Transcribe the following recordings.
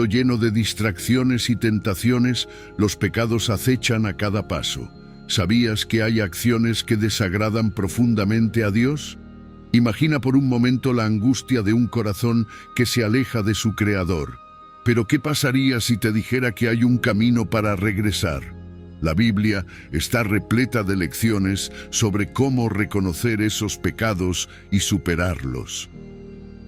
mundo lleno de distracciones y tentaciones, los pecados acechan a cada paso. ¿Sabías que hay acciones que desagradan profundamente a Dios? Imagina por un momento la angustia de un corazón que se aleja de su Creador. Pero ¿qué pasaría si te dijera que hay un camino para regresar? La Biblia está repleta de lecciones sobre cómo reconocer esos pecados y superarlos.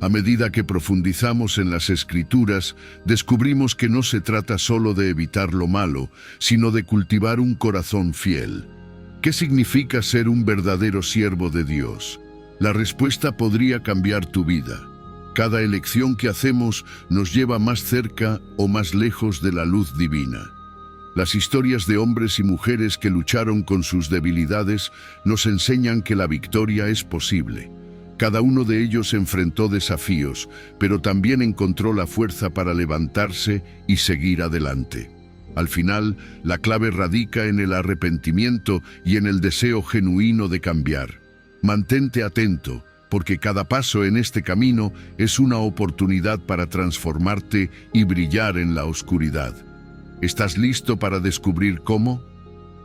A medida que profundizamos en las Escrituras, descubrimos que no se trata solo de evitar lo malo, sino de cultivar un corazón fiel. ¿Qué significa ser un verdadero siervo de Dios? La respuesta podría cambiar tu vida. Cada elección que hacemos nos lleva más cerca o más lejos de la luz divina. Las historias de hombres y mujeres que lucharon con sus debilidades nos enseñan que la victoria es posible. Cada uno de ellos enfrentó desafíos, pero también encontró la fuerza para levantarse y seguir adelante. Al final, la clave radica en el arrepentimiento y en el deseo genuino de cambiar. Mantente atento, porque cada paso en este camino es una oportunidad para transformarte y brillar en la oscuridad. ¿Estás listo para descubrir cómo?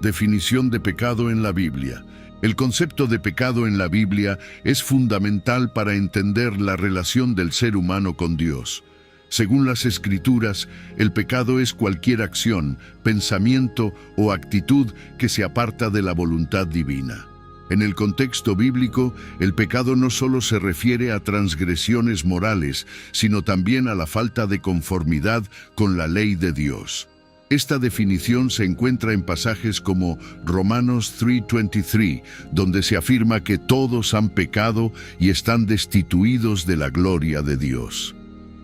Definición de pecado en la Biblia. El concepto de pecado en la Biblia es fundamental para entender la relación del ser humano con Dios. Según las Escrituras, el pecado es cualquier acción, pensamiento o actitud que se aparta de la voluntad divina. En el contexto bíblico, el pecado no solo se refiere a transgresiones morales, sino también a la falta de conformidad con la ley de Dios. Esta definición se encuentra en pasajes como Romanos 3:23, donde se afirma que todos han pecado y están destituidos de la gloria de Dios.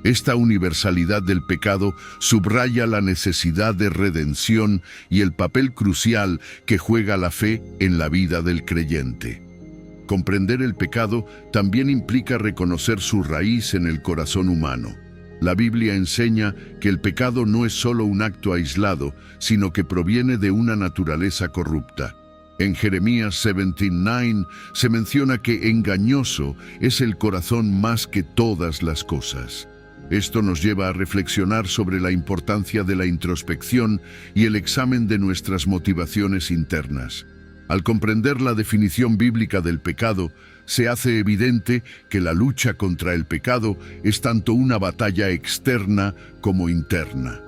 Esta universalidad del pecado subraya la necesidad de redención y el papel crucial que juega la fe en la vida del creyente. Comprender el pecado también implica reconocer su raíz en el corazón humano. La Biblia enseña que el pecado no es solo un acto aislado, sino que proviene de una naturaleza corrupta. En Jeremías 17:9 se menciona que engañoso es el corazón más que todas las cosas. Esto nos lleva a reflexionar sobre la importancia de la introspección y el examen de nuestras motivaciones internas. Al comprender la definición bíblica del pecado, se hace evidente que la lucha contra el pecado es tanto una batalla externa como interna.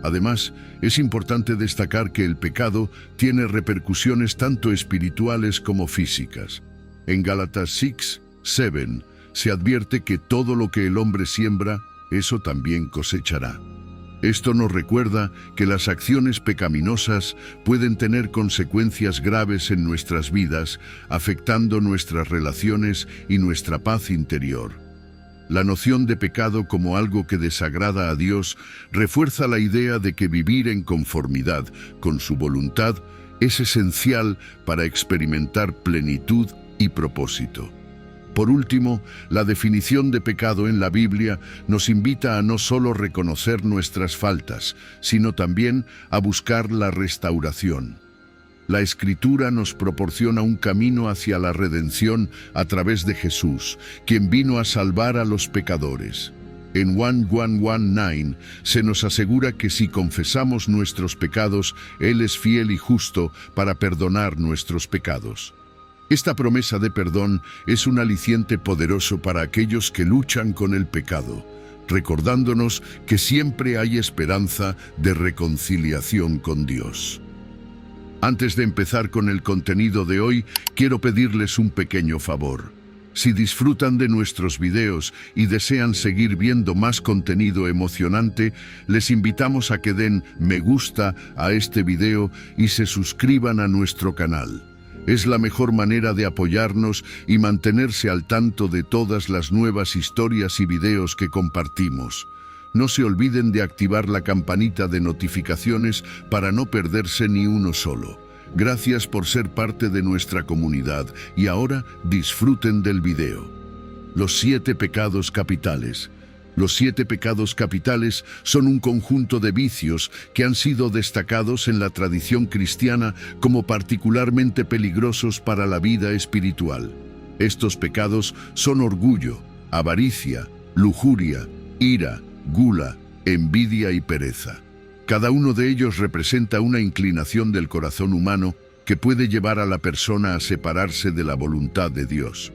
Además, es importante destacar que el pecado tiene repercusiones tanto espirituales como físicas. En Gálatas 6:7 se advierte que todo lo que el hombre siembra, eso también cosechará. Esto nos recuerda que las acciones pecaminosas pueden tener consecuencias graves en nuestras vidas, afectando nuestras relaciones y nuestra paz interior. La noción de pecado como algo que desagrada a Dios refuerza la idea de que vivir en conformidad con su voluntad es esencial para experimentar plenitud y propósito. Por último, la definición de pecado en la Biblia nos invita a no solo reconocer nuestras faltas, sino también a buscar la restauración. La Escritura nos proporciona un camino hacia la redención a través de Jesús, quien vino a salvar a los pecadores. En Juan 1:9 se nos asegura que si confesamos nuestros pecados, Él es fiel y justo para perdonar nuestros pecados. Esta promesa de perdón es un aliciente poderoso para aquellos que luchan con el pecado, recordándonos que siempre hay esperanza de reconciliación con Dios. Antes de empezar con el contenido de hoy, quiero pedirles un pequeño favor. Si disfrutan de nuestros videos y desean seguir viendo más contenido emocionante, les invitamos a que den me gusta a este video y se suscriban a nuestro canal. Es la mejor manera de apoyarnos y mantenerse al tanto de todas las nuevas historias y videos que compartimos. No se olviden de activar la campanita de notificaciones para no perderse ni uno solo. Gracias por ser parte de nuestra comunidad y ahora disfruten del video. Los 7 pecados capitales. Los 7 pecados capitales son un conjunto de vicios que han sido destacados en la tradición cristiana como particularmente peligrosos para la vida espiritual. Estos pecados son orgullo, avaricia, lujuria, ira, gula, envidia y pereza. Cada uno de ellos representa una inclinación del corazón humano que puede llevar a la persona a separarse de la voluntad de Dios.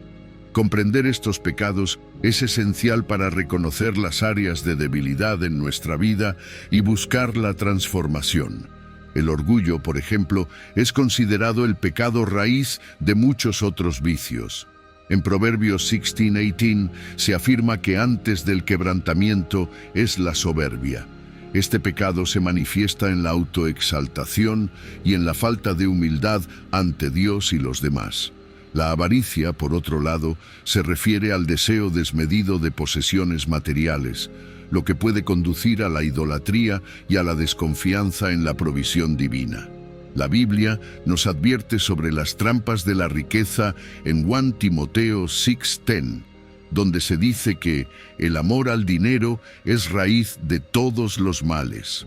Comprender estos pecados es esencial para reconocer las áreas de debilidad en nuestra vida y buscar la transformación. El orgullo, por ejemplo, es considerado el pecado raíz de muchos otros vicios. En Proverbios 16:18 se afirma que antes del quebrantamiento es la soberbia. Este pecado se manifiesta en la autoexaltación y en la falta de humildad ante Dios y los demás. La avaricia, por otro lado, se refiere al deseo desmedido de posesiones materiales, lo que puede conducir a la idolatría y a la desconfianza en la provisión divina. La Biblia nos advierte sobre las trampas de la riqueza en 1 Timoteo 6:10, donde se dice que el amor al dinero es raíz de todos los males.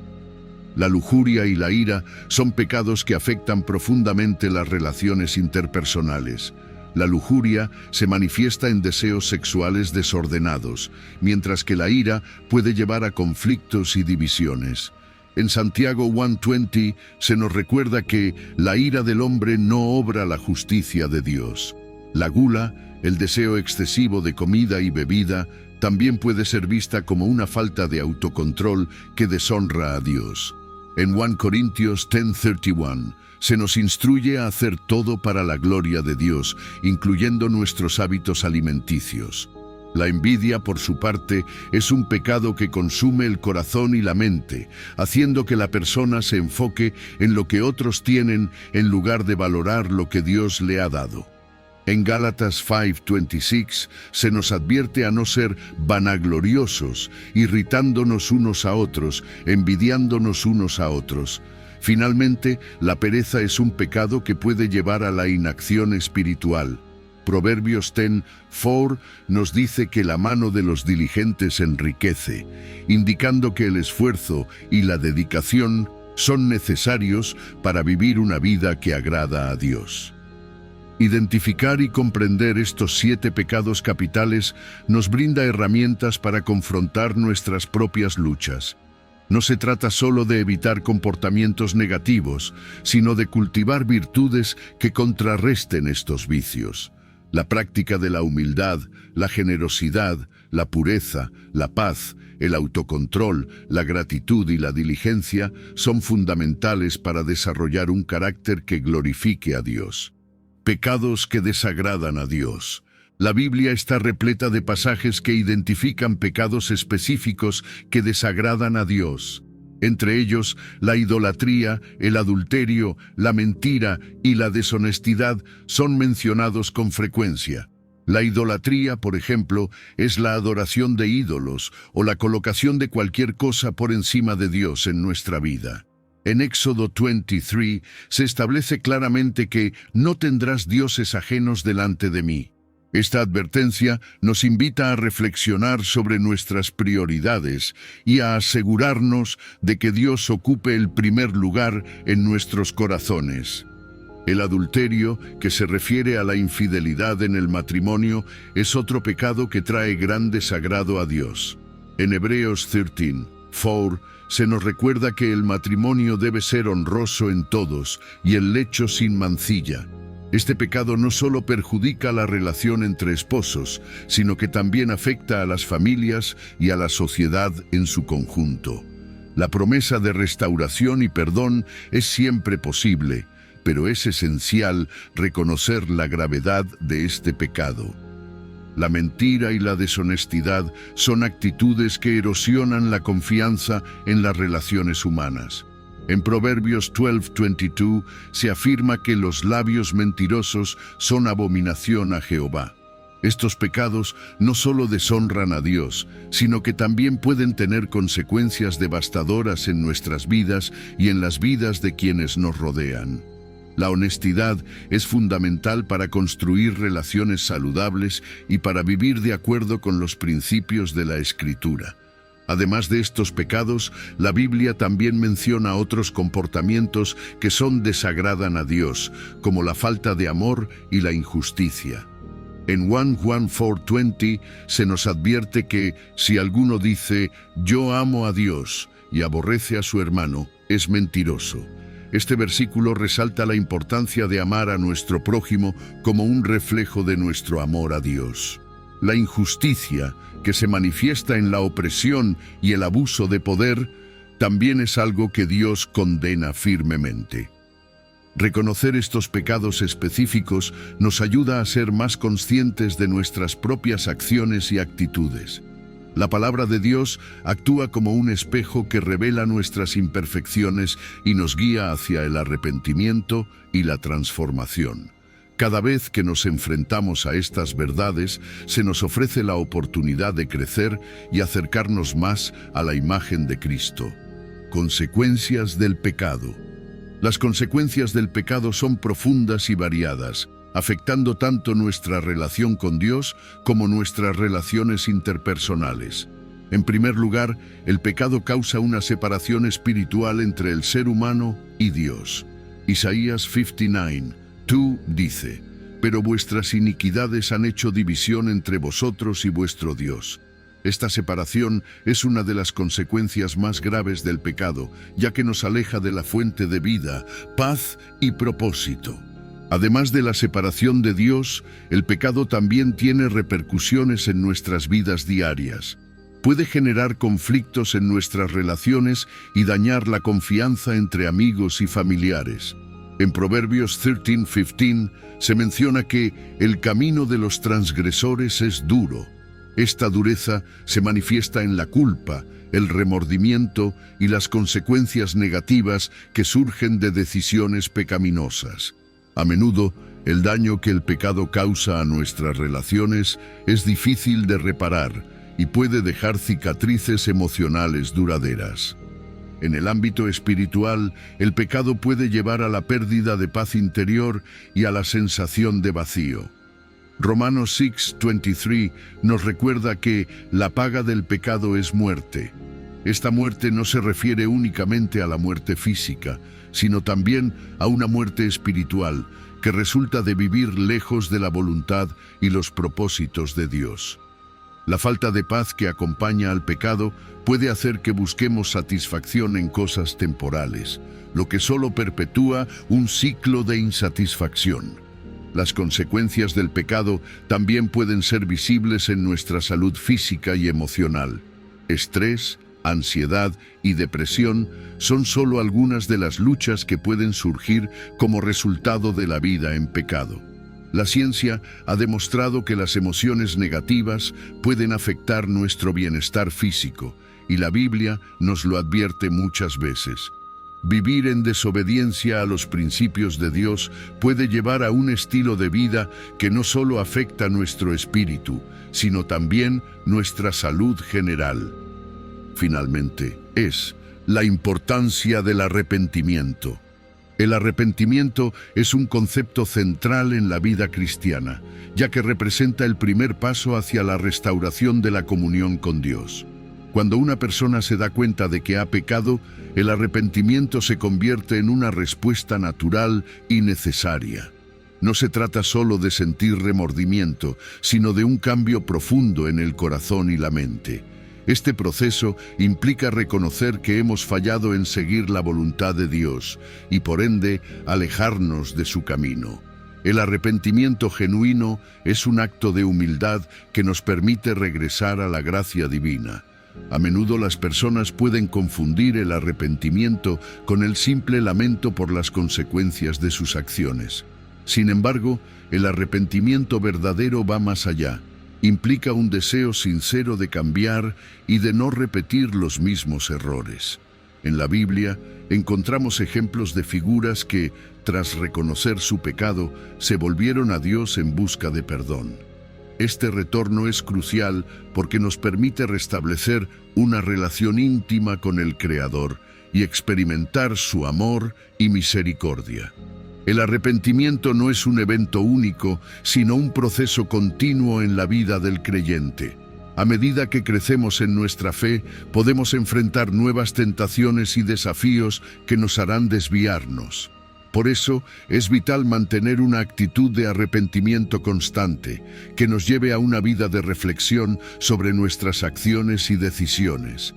La lujuria y la ira son pecados que afectan profundamente las relaciones interpersonales. La lujuria se manifiesta en deseos sexuales desordenados, mientras que la ira puede llevar a conflictos y divisiones. En Santiago 1:20 se nos recuerda que la ira del hombre no obra la justicia de Dios. La gula, el deseo excesivo de comida y bebida, también puede ser vista como una falta de autocontrol que deshonra a Dios. En 1 Corintios 10:31 se nos instruye a hacer todo para la gloria de Dios, incluyendo nuestros hábitos alimenticios. La envidia, por su parte, es un pecado que consume el corazón y la mente, haciendo que la persona se enfoque en lo que otros tienen en lugar de valorar lo que Dios le ha dado. En Gálatas 5:26 se nos advierte a no ser vanagloriosos, irritándonos unos a otros, envidiándonos unos a otros. Finalmente, la pereza es un pecado que puede llevar a la inacción espiritual. Proverbios 10:4 nos dice que la mano de los diligentes enriquece, indicando que el esfuerzo y la dedicación son necesarios para vivir una vida que agrada a Dios. Identificar y comprender estos 7 pecados capitales nos brinda herramientas para confrontar nuestras propias luchas. No se trata solo de evitar comportamientos negativos, sino de cultivar virtudes que contrarresten estos vicios. La práctica de la humildad, la generosidad, la pureza, la paz, el autocontrol, la gratitud y la diligencia son fundamentales para desarrollar un carácter que glorifique a Dios. Pecados que desagradan a Dios. La Biblia está repleta de pasajes que identifican pecados específicos que desagradan a Dios. Entre ellos, la idolatría, el adulterio, la mentira y la deshonestidad son mencionados con frecuencia. La idolatría, por ejemplo, es la adoración de ídolos o la colocación de cualquier cosa por encima de Dios en nuestra vida. En Éxodo 23 se establece claramente que no tendrás dioses ajenos delante de mí. Esta advertencia nos invita a reflexionar sobre nuestras prioridades y a asegurarnos de que Dios ocupe el primer lugar en nuestros corazones. El adulterio, que se refiere a la infidelidad en el matrimonio, es otro pecado que trae gran desagrado a Dios. En Hebreos 13:4 se nos recuerda que el matrimonio debe ser honroso en todos y el lecho sin mancilla. Este pecado no solo perjudica la relación entre esposos, sino que también afecta a las familias y a la sociedad en su conjunto. La promesa de restauración y perdón es siempre posible, pero es esencial reconocer la gravedad de este pecado. La mentira y la deshonestidad son actitudes que erosionan la confianza en las relaciones humanas. En Proverbios 12:22 se afirma que los labios mentirosos son abominación a Jehová. Estos pecados no solo deshonran a Dios, sino que también pueden tener consecuencias devastadoras en nuestras vidas y en las vidas de quienes nos rodean. La honestidad es fundamental para construir relaciones saludables y para vivir de acuerdo con los principios de la Escritura. Además de estos pecados, la Biblia también menciona otros comportamientos que desagradan a Dios, como la falta de amor y la injusticia. En 1 Juan 4:20 se nos advierte que si alguno dice «Yo amo a Dios» y aborrece a su hermano, es mentiroso. Este versículo resalta la importancia de amar a nuestro prójimo como un reflejo de nuestro amor a Dios. La injusticia, que se manifiesta en la opresión y el abuso de poder, también es algo que Dios condena firmemente. Reconocer estos pecados específicos nos ayuda a ser más conscientes de nuestras propias acciones y actitudes. La palabra de Dios actúa como un espejo que revela nuestras imperfecciones y nos guía hacia el arrepentimiento y la transformación. Cada vez que nos enfrentamos a estas verdades, se nos ofrece la oportunidad de crecer y acercarnos más a la imagen de Cristo. Consecuencias del pecado. Las consecuencias del pecado son profundas y variadas, afectando tanto nuestra relación con Dios como nuestras relaciones interpersonales. En primer lugar, el pecado causa una separación espiritual entre el ser humano y Dios. Isaías 59:2 dice: «Pero vuestras iniquidades han hecho división entre vosotros y vuestro Dios». Esta separación es una de las consecuencias más graves del pecado, ya que nos aleja de la fuente de vida, paz y propósito. Además de la separación de Dios, el pecado también tiene repercusiones en nuestras vidas diarias. Puede generar conflictos en nuestras relaciones y dañar la confianza entre amigos y familiares. En Proverbios 13:15 se menciona que el camino de los transgresores es duro. Esta dureza se manifiesta en la culpa, el remordimiento y las consecuencias negativas que surgen de decisiones pecaminosas. A menudo, el daño que el pecado causa a nuestras relaciones es difícil de reparar y puede dejar cicatrices emocionales duraderas. En el ámbito espiritual, el pecado puede llevar a la pérdida de paz interior y a la sensación de vacío. Romanos 6:23 nos recuerda que la paga del pecado es muerte. Esta muerte no se refiere únicamente a la muerte física, sino también a una muerte espiritual que resulta de vivir lejos de la voluntad y los propósitos de Dios. La falta de paz que acompaña al pecado puede hacer que busquemos satisfacción en cosas temporales, lo que solo perpetúa un ciclo de insatisfacción. Las consecuencias del pecado también pueden ser visibles en nuestra salud física y emocional. Estrés, ansiedad y depresión son solo algunas de las luchas que pueden surgir como resultado de la vida en pecado. La ciencia ha demostrado que las emociones negativas pueden afectar nuestro bienestar físico, y la Biblia nos lo advierte muchas veces. Vivir en desobediencia a los principios de Dios puede llevar a un estilo de vida que no solo afecta nuestro espíritu, sino también nuestra salud general. Finalmente, es la importancia del arrepentimiento. El arrepentimiento es un concepto central en la vida cristiana, ya que representa el primer paso hacia la restauración de la comunión con Dios. Cuando una persona se da cuenta de que ha pecado, el arrepentimiento se convierte en una respuesta natural y necesaria. No se trata solo de sentir remordimiento, sino de un cambio profundo en el corazón y la mente. Este proceso implica reconocer que hemos fallado en seguir la voluntad de Dios y, por ende, alejarnos de su camino. El arrepentimiento genuino es un acto de humildad que nos permite regresar a la gracia divina. A menudo las personas pueden confundir el arrepentimiento con el simple lamento por las consecuencias de sus acciones. Sin embargo, el arrepentimiento verdadero va más allá. Implica un deseo sincero de cambiar y de no repetir los mismos errores. En la Biblia encontramos ejemplos de figuras que, tras reconocer su pecado, se volvieron a Dios en busca de perdón. Este retorno es crucial porque nos permite restablecer una relación íntima con el Creador y experimentar su amor y misericordia. El arrepentimiento no es un evento único, sino un proceso continuo en la vida del creyente. A medida que crecemos en nuestra fe, podemos enfrentar nuevas tentaciones y desafíos que nos harán desviarnos. Por eso es vital mantener una actitud de arrepentimiento constante, que nos lleve a una vida de reflexión sobre nuestras acciones y decisiones.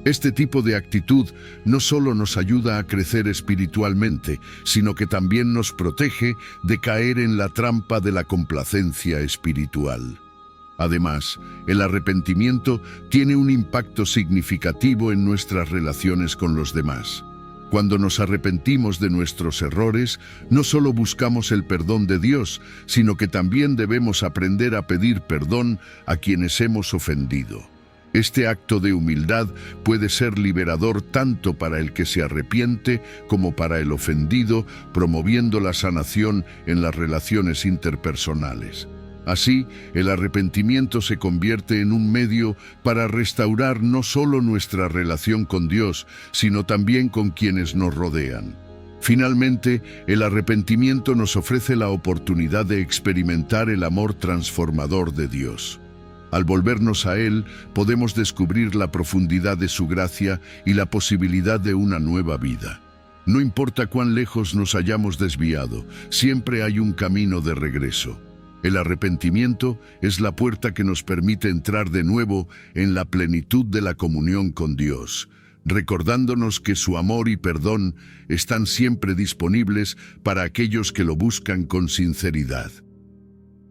Este tipo de actitud no solo nos ayuda a crecer espiritualmente, sino que también nos protege de caer en la trampa de la complacencia espiritual. Además, el arrepentimiento tiene un impacto significativo en nuestras relaciones con los demás. Cuando nos arrepentimos de nuestros errores, no solo buscamos el perdón de Dios, sino que también debemos aprender a pedir perdón a quienes hemos ofendido. Este acto de humildad puede ser liberador tanto para el que se arrepiente como para el ofendido, promoviendo la sanación en las relaciones interpersonales. Así, el arrepentimiento se convierte en un medio para restaurar no solo nuestra relación con Dios, sino también con quienes nos rodean. Finalmente, el arrepentimiento nos ofrece la oportunidad de experimentar el amor transformador de Dios. Al volvernos a Él, podemos descubrir la profundidad de su gracia y la posibilidad de una nueva vida. No importa cuán lejos nos hayamos desviado, siempre hay un camino de regreso. El arrepentimiento es la puerta que nos permite entrar de nuevo en la plenitud de la comunión con Dios, recordándonos que su amor y perdón están siempre disponibles para aquellos que lo buscan con sinceridad.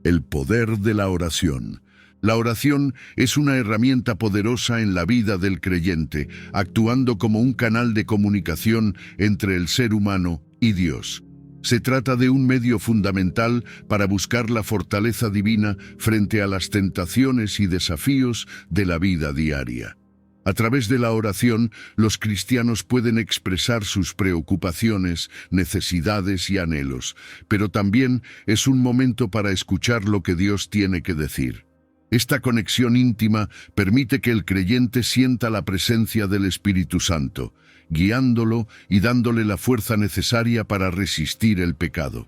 El poder de la oración. La oración es una herramienta poderosa en la vida del creyente, actuando como un canal de comunicación entre el ser humano y Dios. Se trata de un medio fundamental para buscar la fortaleza divina frente a las tentaciones y desafíos de la vida diaria. A través de la oración, los cristianos pueden expresar sus preocupaciones, necesidades y anhelos, pero también es un momento para escuchar lo que Dios tiene que decir. Esta conexión íntima permite que el creyente sienta la presencia del Espíritu Santo, guiándolo y dándole la fuerza necesaria para resistir el pecado.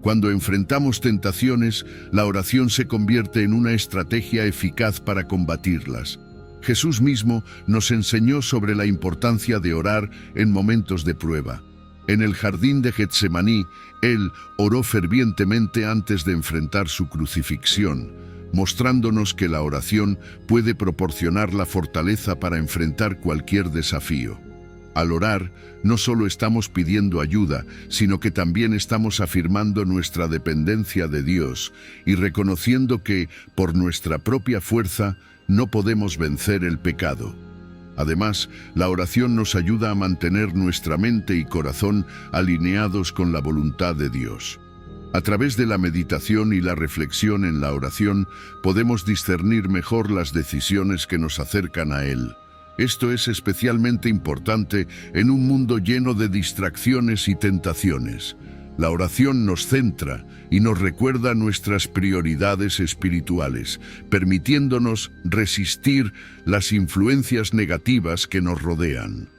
Cuando enfrentamos tentaciones, la oración se convierte en una estrategia eficaz para combatirlas. Jesús mismo nos enseñó sobre la importancia de orar en momentos de prueba. En el jardín de Getsemaní, Él oró fervientemente antes de enfrentar su crucifixión, mostrándonos que la oración puede proporcionar la fortaleza para enfrentar cualquier desafío. Al orar, no solo estamos pidiendo ayuda, sino que también estamos afirmando nuestra dependencia de Dios y reconociendo que, por nuestra propia fuerza, no podemos vencer el pecado. Además, la oración nos ayuda a mantener nuestra mente y corazón alineados con la voluntad de Dios. A través de la meditación y la reflexión en la oración, podemos discernir mejor las decisiones que nos acercan a Él. Esto es especialmente importante en un mundo lleno de distracciones y tentaciones. La oración nos centra y nos recuerda nuestras prioridades espirituales, permitiéndonos resistir las influencias negativas que nos rodean.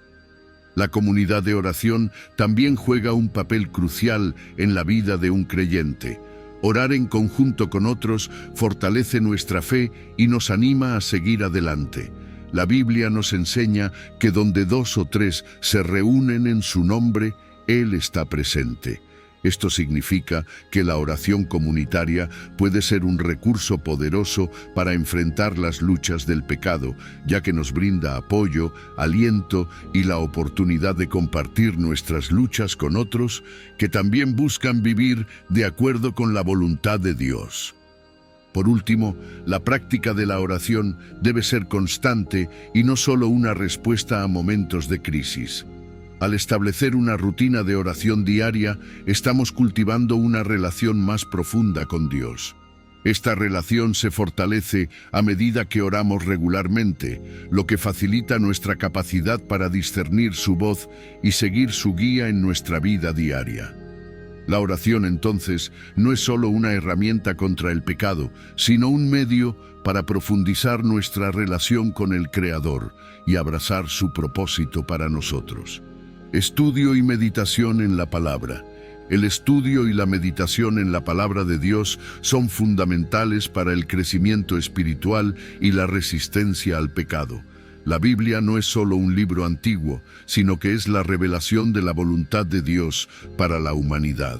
La comunidad de oración también juega un papel crucial en la vida de un creyente. Orar en conjunto con otros fortalece nuestra fe y nos anima a seguir adelante. La Biblia nos enseña que donde 2 o 3 se reúnen en su nombre, Él está presente. Esto significa que la oración comunitaria puede ser un recurso poderoso para enfrentar las luchas del pecado, ya que nos brinda apoyo, aliento y la oportunidad de compartir nuestras luchas con otros que también buscan vivir de acuerdo con la voluntad de Dios. Por último, la práctica de la oración debe ser constante y no solo una respuesta a momentos de crisis. Al establecer una rutina de oración diaria, estamos cultivando una relación más profunda con Dios. Esta relación se fortalece a medida que oramos regularmente, lo que facilita nuestra capacidad para discernir su voz y seguir su guía en nuestra vida diaria. La oración, entonces, no es solo una herramienta contra el pecado, sino un medio para profundizar nuestra relación con el Creador y abrazar su propósito para nosotros. Estudio y meditación en la palabra. El estudio y la meditación en la palabra de Dios son fundamentales para el crecimiento espiritual y la resistencia al pecado. La Biblia no es solo un libro antiguo, sino que es la revelación de la voluntad de Dios para la humanidad.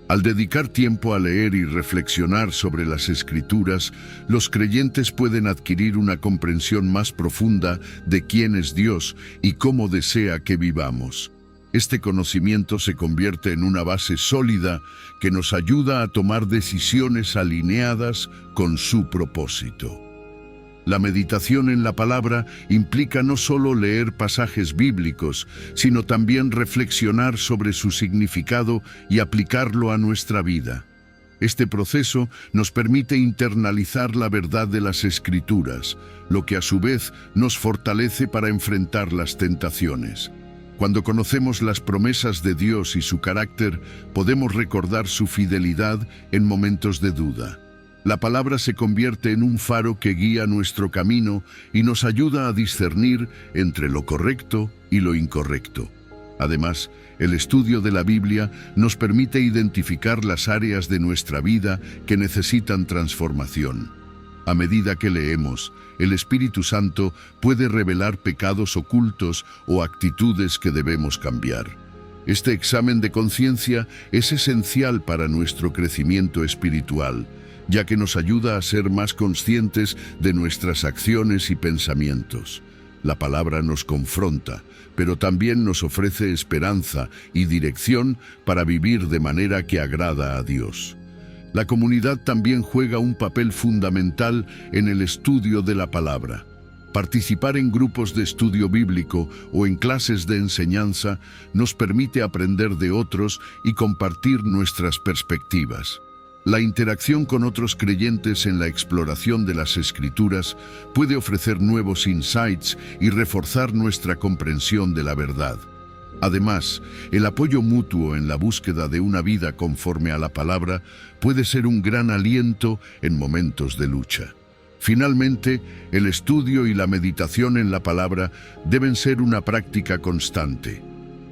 Al dedicar tiempo a leer y reflexionar sobre las Escrituras, los creyentes pueden adquirir una comprensión más profunda de quién es Dios y cómo desea que vivamos. Este conocimiento se convierte en una base sólida que nos ayuda a tomar decisiones alineadas con su propósito. La meditación en la palabra implica no solo leer pasajes bíblicos, sino también reflexionar sobre su significado y aplicarlo a nuestra vida. Este proceso nos permite internalizar la verdad de las Escrituras, lo que a su vez nos fortalece para enfrentar las tentaciones. Cuando conocemos las promesas de Dios y su carácter, podemos recordar su fidelidad en momentos de duda. La palabra se convierte en un faro que guía nuestro camino y nos ayuda a discernir entre lo correcto y lo incorrecto. Además, el estudio de la Biblia nos permite identificar las áreas de nuestra vida que necesitan transformación. A medida que leemos, el Espíritu Santo puede revelar pecados ocultos o actitudes que debemos cambiar. Este examen de conciencia es esencial para nuestro crecimiento espiritual, ya que nos ayuda a ser más conscientes de nuestras acciones y pensamientos. La palabra nos confronta, pero también nos ofrece esperanza y dirección para vivir de manera que agrada a Dios. La comunidad también juega un papel fundamental en el estudio de la palabra. Participar en grupos de estudio bíblico o en clases de enseñanza nos permite aprender de otros y compartir nuestras perspectivas. La interacción con otros creyentes en la exploración de las Escrituras puede ofrecer nuevos insights y reforzar nuestra comprensión de la verdad. Además, el apoyo mutuo en la búsqueda de una vida conforme a la palabra puede ser un gran aliento en momentos de lucha. Finalmente, el estudio y la meditación en la palabra deben ser una práctica constante.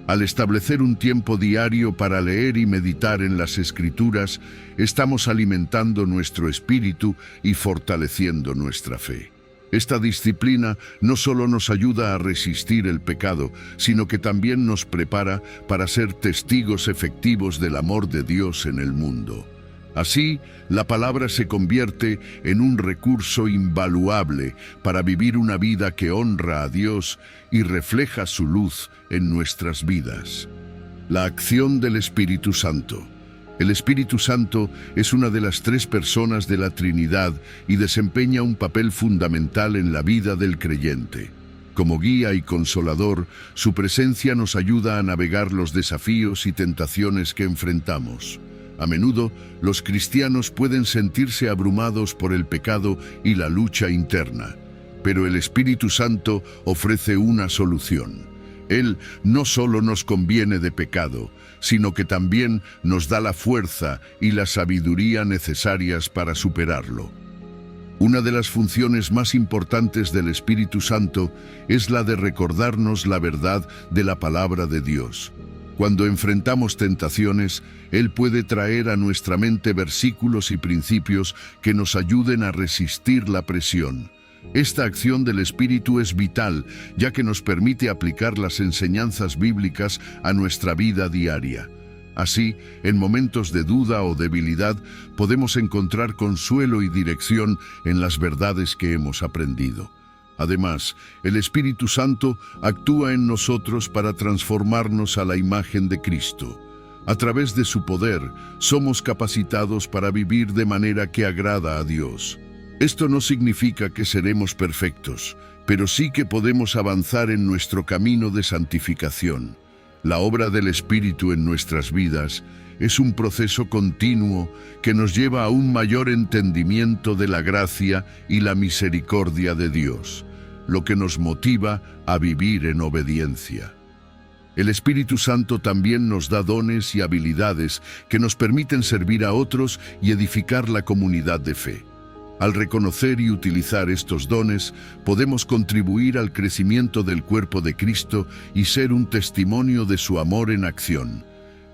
Al establecer un tiempo diario para leer y meditar en las Escrituras, estamos alimentando nuestro espíritu y fortaleciendo nuestra fe. Esta disciplina no solo nos ayuda a resistir el pecado, sino que también nos prepara para ser testigos efectivos del amor de Dios en el mundo. Así, la palabra se convierte en un recurso invaluable para vivir una vida que honra a Dios y refleja su luz en nuestras vidas. La acción del Espíritu Santo. El Espíritu Santo es una de las tres personas de la Trinidad y desempeña un papel fundamental en la vida del creyente. Como guía y consolador, su presencia nos ayuda a navegar los desafíos y tentaciones que enfrentamos. A menudo, los cristianos pueden sentirse abrumados por el pecado y la lucha interna, pero el Espíritu Santo ofrece una solución. Él no solo nos conviene de pecado, sino que también nos da la fuerza y la sabiduría necesarias para superarlo. Una de las funciones más importantes del Espíritu Santo es la de recordarnos la verdad de la palabra de Dios. Cuando enfrentamos tentaciones, Él puede traer a nuestra mente versículos y principios que nos ayuden a resistir la presión. Esta acción del Espíritu es vital, ya que nos permite aplicar las enseñanzas bíblicas a nuestra vida diaria. Así, en momentos de duda o debilidad, podemos encontrar consuelo y dirección en las verdades que hemos aprendido. Además, el Espíritu Santo actúa en nosotros para transformarnos a la imagen de Cristo. A través de su poder, somos capacitados para vivir de manera que agrada a Dios. Esto no significa que seremos perfectos, pero sí que podemos avanzar en nuestro camino de santificación. La obra del Espíritu en nuestras vidas es un proceso continuo que nos lleva a un mayor entendimiento de la gracia y la misericordia de Dios, lo que nos motiva a vivir en obediencia. El Espíritu Santo también nos da dones y habilidades que nos permiten servir a otros y edificar la comunidad de fe. Al reconocer y utilizar estos dones, podemos contribuir al crecimiento del cuerpo de Cristo y ser un testimonio de su amor en acción.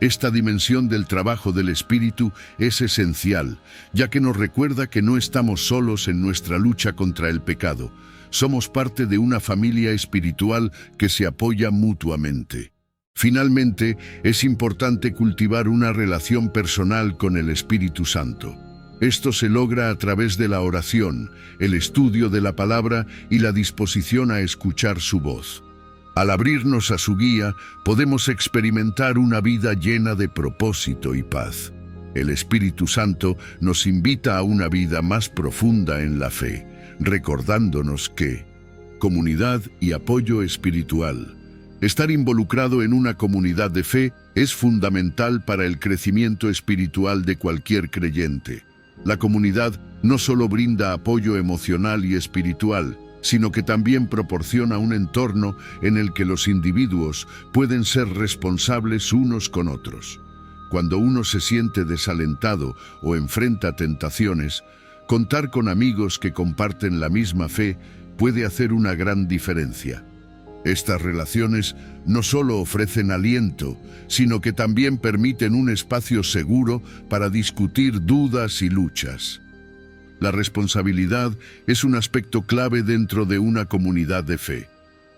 Esta dimensión del trabajo del Espíritu es esencial, ya que nos recuerda que no estamos solos en nuestra lucha contra el pecado. somos parte de una familia espiritual que se apoya mutuamente. Finalmente, es importante cultivar una relación personal con el Espíritu Santo. Esto se logra a través de la oración, el estudio de la palabra y la disposición a escuchar su voz. Al abrirnos a su guía, podemos experimentar una vida llena de propósito y paz. El Espíritu Santo nos invita a una vida más profunda en la fe, recordándonos que comunidad y apoyo espiritual. Estar involucrado en una comunidad de fe es fundamental para el crecimiento espiritual de cualquier creyente. La comunidad no solo brinda apoyo emocional y espiritual, sino que también proporciona un entorno en el que los individuos pueden ser responsables unos con otros. Cuando uno se siente desalentado o enfrenta tentaciones, contar con amigos que comparten la misma fe puede hacer una gran diferencia. Estas relaciones no solo ofrecen aliento, sino que también permiten un espacio seguro para discutir dudas y luchas. La responsabilidad es un aspecto clave dentro de una comunidad de fe.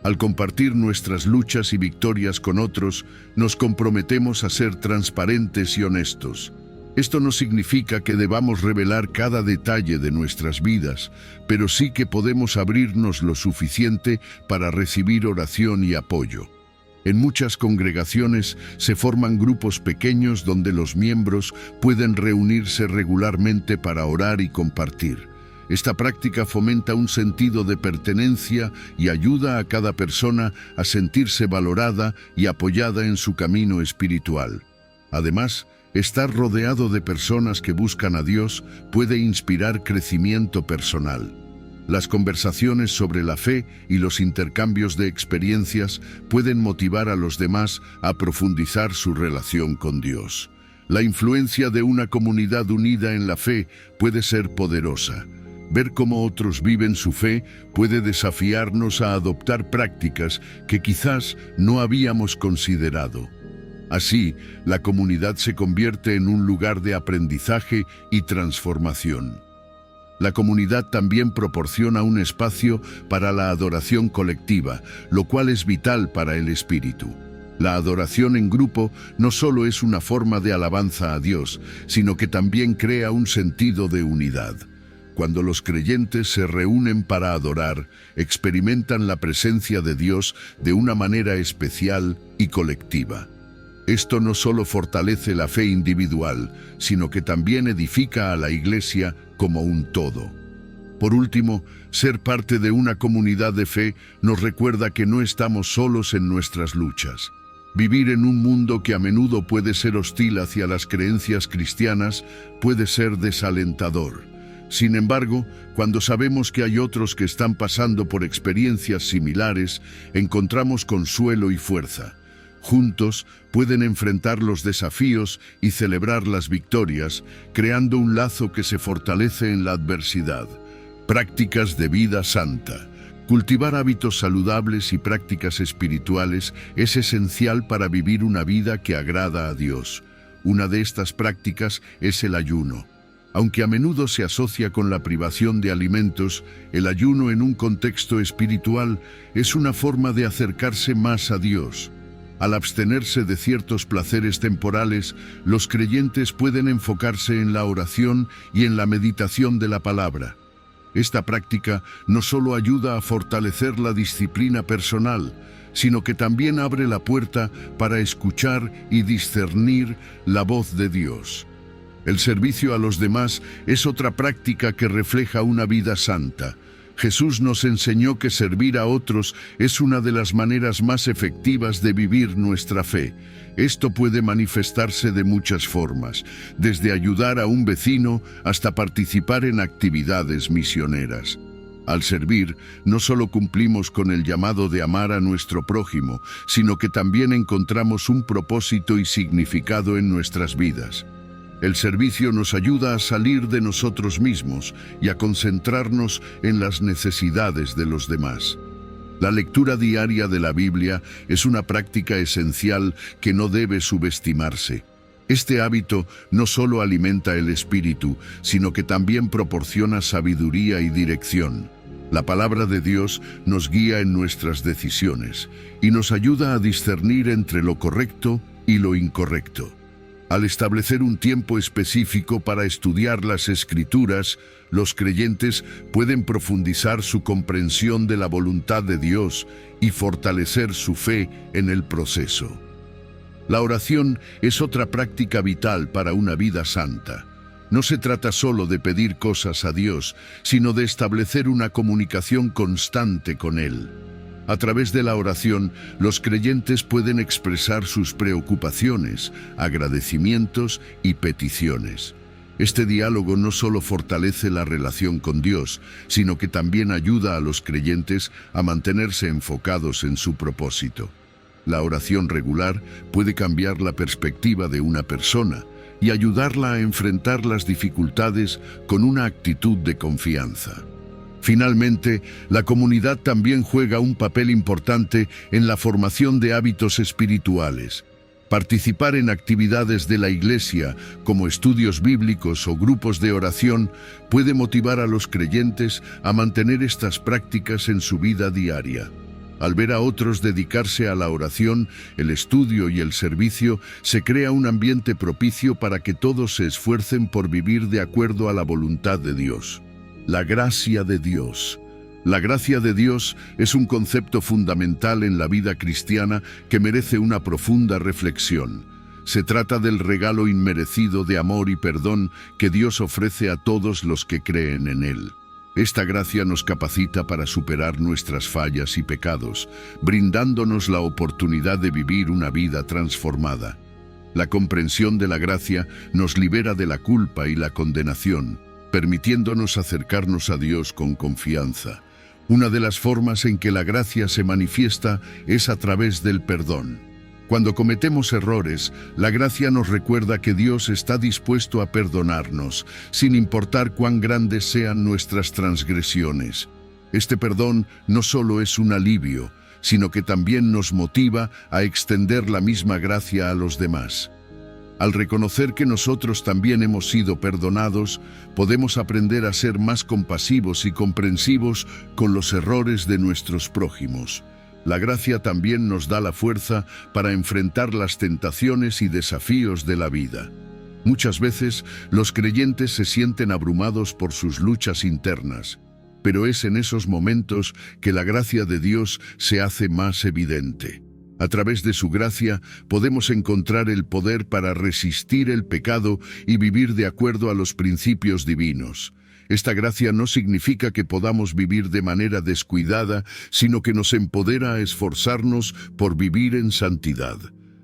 Al compartir nuestras luchas y victorias con otros, nos comprometemos a ser transparentes y honestos. Esto no significa que debamos revelar cada detalle de nuestras vidas, pero sí que podemos abrirnos lo suficiente para recibir oración y apoyo. En muchas congregaciones se forman grupos pequeños donde los miembros pueden reunirse regularmente para orar y compartir. Esta práctica fomenta un sentido de pertenencia y ayuda a cada persona a sentirse valorada y apoyada en su camino espiritual. Además, estar rodeado de personas que buscan a Dios puede inspirar crecimiento personal. Las conversaciones sobre la fe y los intercambios de experiencias pueden motivar a los demás a profundizar su relación con Dios. La influencia de una comunidad unida en la fe puede ser poderosa. Ver cómo otros viven su fe puede desafiarnos a adoptar prácticas que quizás no habíamos considerado. Así, la comunidad se convierte en un lugar de aprendizaje y transformación. La comunidad también proporciona un espacio para la adoración colectiva, lo cual es vital para el espíritu. La adoración en grupo no solo es una forma de alabanza a Dios, sino que también crea un sentido de unidad. Cuando los creyentes se reúnen para adorar, experimentan la presencia de Dios de una manera especial y colectiva. Esto no solo fortalece la fe individual, sino que también edifica a la Iglesia como un todo. Por último, ser parte de una comunidad de fe nos recuerda que no estamos solos en nuestras luchas. Vivir en un mundo que a menudo puede ser hostil hacia las creencias cristianas puede ser desalentador. Sin embargo, cuando sabemos que hay otros que están pasando por experiencias similares, encontramos consuelo y fuerza. Juntos pueden enfrentar los desafíos y celebrar las victorias, creando un lazo que se fortalece en la adversidad. Prácticas de vida santa. Cultivar hábitos saludables y prácticas espirituales es esencial para vivir una vida que agrada a Dios. Una de estas prácticas es el ayuno. Aunque a menudo se asocia con la privación de alimentos, el ayuno en un contexto espiritual es una forma de acercarse más a Dios. Al abstenerse de ciertos placeres temporales, los creyentes pueden enfocarse en la oración y en la meditación de la palabra. Esta práctica no solo ayuda a fortalecer la disciplina personal, sino que también abre la puerta para escuchar y discernir la voz de Dios. El servicio a los demás es otra práctica que refleja una vida santa. Jesús nos enseñó que servir a otros es una de las maneras más efectivas de vivir nuestra fe. Esto puede manifestarse de muchas formas, desde ayudar a un vecino hasta participar en actividades misioneras. Al servir, no solo cumplimos con el llamado de amar a nuestro prójimo, sino que también encontramos un propósito y significado en nuestras vidas. El servicio nos ayuda a salir de nosotros mismos y a concentrarnos en las necesidades de los demás. La lectura diaria de la Biblia es una práctica esencial que no debe subestimarse. Este hábito no solo alimenta el espíritu, sino que también proporciona sabiduría y dirección. La palabra de Dios nos guía en nuestras decisiones y nos ayuda a discernir entre lo correcto y lo incorrecto. Al establecer un tiempo específico para estudiar las Escrituras, los creyentes pueden profundizar su comprensión de la voluntad de Dios y fortalecer su fe en el proceso. La oración es otra práctica vital para una vida santa. No se trata solo de pedir cosas a Dios, sino de establecer una comunicación constante con Él. A través de la oración, los creyentes pueden expresar sus preocupaciones, agradecimientos y peticiones. Este diálogo no solo fortalece la relación con Dios, sino que también ayuda a los creyentes a mantenerse enfocados en su propósito. La oración regular puede cambiar la perspectiva de una persona y ayudarla a enfrentar las dificultades con una actitud de confianza. Finalmente, la comunidad también juega un papel importante en la formación de hábitos espirituales. Participar en actividades de la Iglesia, como estudios bíblicos o grupos de oración, puede motivar a los creyentes a mantener estas prácticas en su vida diaria. Al ver a otros dedicarse a la oración, el estudio y el servicio, se crea un ambiente propicio para que todos se esfuercen por vivir de acuerdo a la voluntad de Dios. La gracia de Dios. La gracia de Dios es un concepto fundamental en la vida cristiana que merece una profunda reflexión. Se trata del regalo inmerecido de amor y perdón que Dios ofrece a todos los que creen en Él. Esta gracia nos capacita para superar nuestras fallas y pecados, brindándonos la oportunidad de vivir una vida transformada. La comprensión de la gracia nos libera de la culpa y la condenación, permitiéndonos acercarnos a Dios con confianza. Una de las formas en que la gracia se manifiesta es a través del perdón. Cuando cometemos errores, la gracia nos recuerda que Dios está dispuesto a perdonarnos, sin importar cuán grandes sean nuestras transgresiones. Este perdón no solo es un alivio, sino que también nos motiva a extender la misma gracia a los demás. Al reconocer que nosotros también hemos sido perdonados, podemos aprender a ser más compasivos y comprensivos con los errores de nuestros prójimos. La gracia también nos da la fuerza para enfrentar las tentaciones y desafíos de la vida. Muchas veces, los creyentes se sienten abrumados por sus luchas internas, pero es en esos momentos que la gracia de Dios se hace más evidente. A través de su gracia, podemos encontrar el poder para resistir el pecado y vivir de acuerdo a los principios divinos. Esta gracia no significa que podamos vivir de manera descuidada, sino que nos empodera a esforzarnos por vivir en santidad.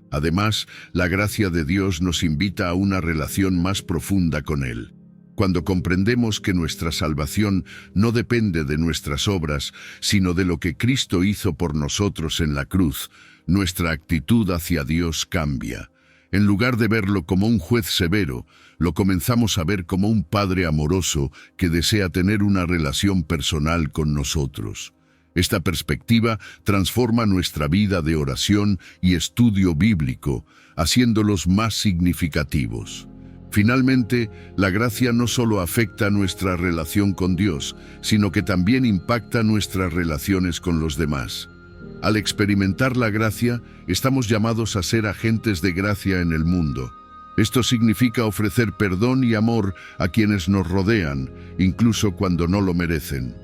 Además, la gracia de Dios nos invita a una relación más profunda con Él. Cuando comprendemos que nuestra salvación no depende de nuestras obras, sino de lo que Cristo hizo por nosotros en la cruz, nuestra actitud hacia Dios cambia. En lugar de verlo como un juez severo, lo comenzamos a ver como un Padre amoroso que desea tener una relación personal con nosotros. Esta perspectiva transforma nuestra vida de oración y estudio bíblico, haciéndolos más significativos. Finalmente, la gracia no solo afecta nuestra relación con Dios, sino que también impacta nuestras relaciones con los demás. Al experimentar la gracia, estamos llamados a ser agentes de gracia en el mundo. Esto significa ofrecer perdón y amor a quienes nos rodean, incluso cuando no lo merecen.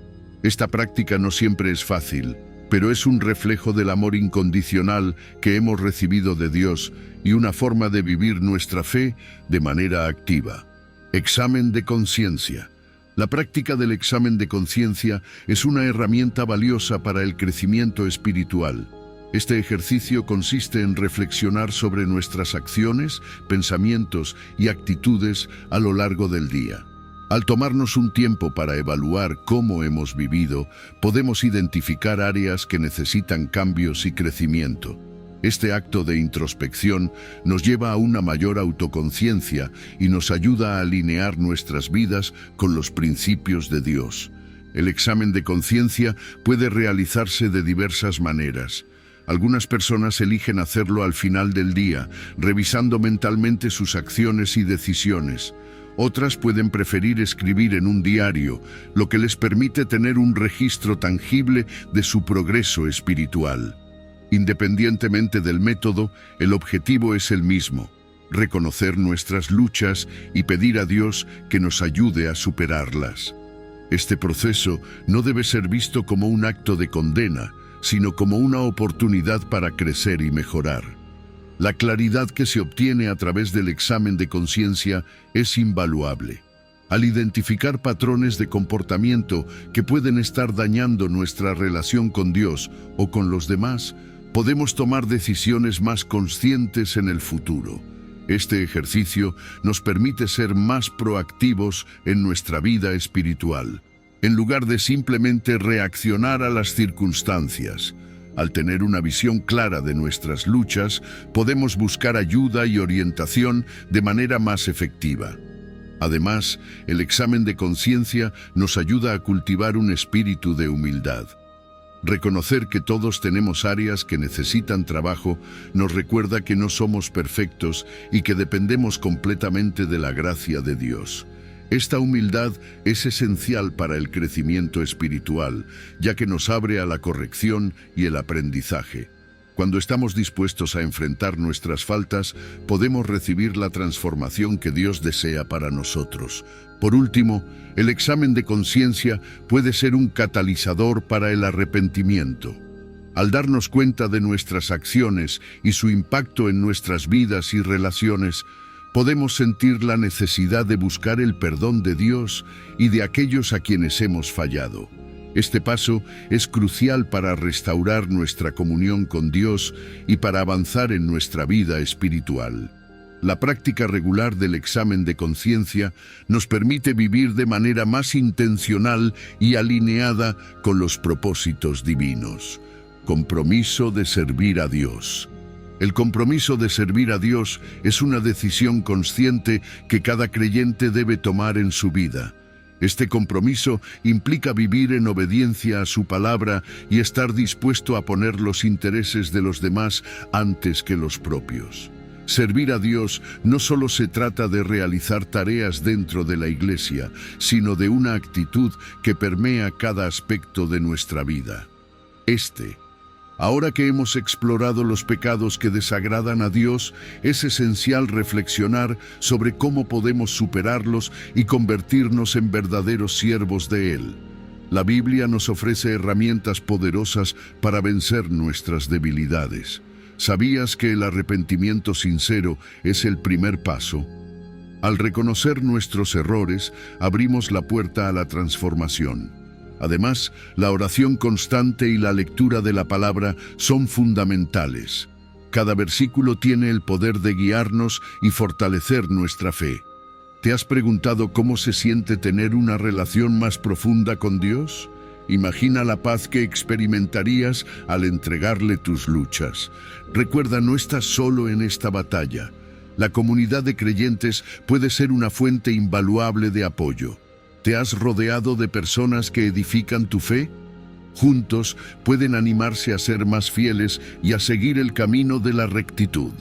Esta práctica no siempre es fácil, pero es un reflejo del amor incondicional que hemos recibido de Dios y una forma de vivir nuestra fe de manera activa. Examen de conciencia. La práctica del examen de conciencia es una herramienta valiosa para el crecimiento espiritual. Este ejercicio consiste en reflexionar sobre nuestras acciones, pensamientos y actitudes a lo largo del día. Al tomarnos un tiempo para evaluar cómo hemos vivido, podemos identificar áreas que necesitan cambios y crecimiento. Este acto de introspección nos lleva a una mayor autoconciencia y nos ayuda a alinear nuestras vidas con los principios de Dios. El examen de conciencia puede realizarse de diversas maneras. Algunas personas eligen hacerlo al final del día, revisando mentalmente sus acciones y decisiones. Otras pueden preferir escribir en un diario, lo que les permite tener un registro tangible de su progreso espiritual. Independientemente del método, el objetivo es el mismo: reconocer nuestras luchas y pedir a Dios que nos ayude a superarlas. Este proceso no debe ser visto como un acto de condena, sino como una oportunidad para crecer y mejorar. La claridad que se obtiene a través del examen de conciencia es invaluable. Al identificar patrones de comportamiento que pueden estar dañando nuestra relación con Dios o con los demás, podemos tomar decisiones más conscientes en el futuro. Este ejercicio nos permite ser más proactivos en nuestra vida espiritual, en lugar de simplemente reaccionar a las circunstancias. Al tener una visión clara de nuestras luchas, podemos buscar ayuda y orientación de manera más efectiva. Además, el examen de conciencia nos ayuda a cultivar un espíritu de humildad. Reconocer que todos tenemos áreas que necesitan trabajo nos recuerda que no somos perfectos y que dependemos completamente de la gracia de Dios. Esta humildad es esencial para el crecimiento espiritual, ya que nos abre a la corrección y el aprendizaje. Cuando estamos dispuestos a enfrentar nuestras faltas, podemos recibir la transformación que Dios desea para nosotros. Por último, el examen de conciencia puede ser un catalizador para el arrepentimiento. Al darnos cuenta de nuestras acciones y su impacto en nuestras vidas y relaciones, podemos sentir la necesidad de buscar el perdón de Dios y de aquellos a quienes hemos fallado. Este paso es crucial para restaurar nuestra comunión con Dios y para avanzar en nuestra vida espiritual. La práctica regular del examen de conciencia nos permite vivir de manera más intencional y alineada con los propósitos divinos. Compromiso de servir a Dios. El compromiso de servir a Dios es una decisión consciente que cada creyente debe tomar en su vida. Este compromiso implica vivir en obediencia a su palabra y estar dispuesto a poner los intereses de los demás antes que los propios. Servir a Dios no solo se trata de realizar tareas dentro de la iglesia, sino de una actitud que permea cada aspecto de nuestra vida. Ahora que hemos explorado los pecados que desagradan a Dios, es esencial reflexionar sobre cómo podemos superarlos y convertirnos en verdaderos siervos de Él. La Biblia nos ofrece herramientas poderosas para vencer nuestras debilidades. ¿Sabías que el arrepentimiento sincero es el primer paso? Al reconocer nuestros errores, abrimos la puerta a la transformación. Además, la oración constante y la lectura de la palabra son fundamentales. Cada versículo tiene el poder de guiarnos y fortalecer nuestra fe. ¿Te has preguntado cómo se siente tener una relación más profunda con Dios? Imagina la paz que experimentarías al entregarle tus luchas. Recuerda, no estás solo en esta batalla. La comunidad de creyentes puede ser una fuente invaluable de apoyo. ¿Te has rodeado de personas que edifican tu fe? Juntos pueden animarse a ser más fieles y a seguir el camino de la rectitud.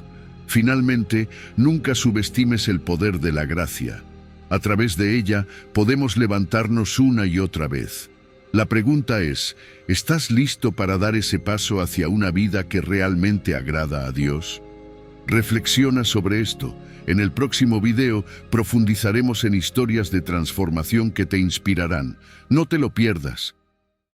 Finalmente, nunca subestimes el poder de la gracia. A través de ella podemos levantarnos una y otra vez. La pregunta es, ¿estás listo para dar ese paso hacia una vida que realmente agrada a Dios? Reflexiona sobre esto. En el próximo video profundizaremos en historias de transformación que te inspirarán. No te lo pierdas.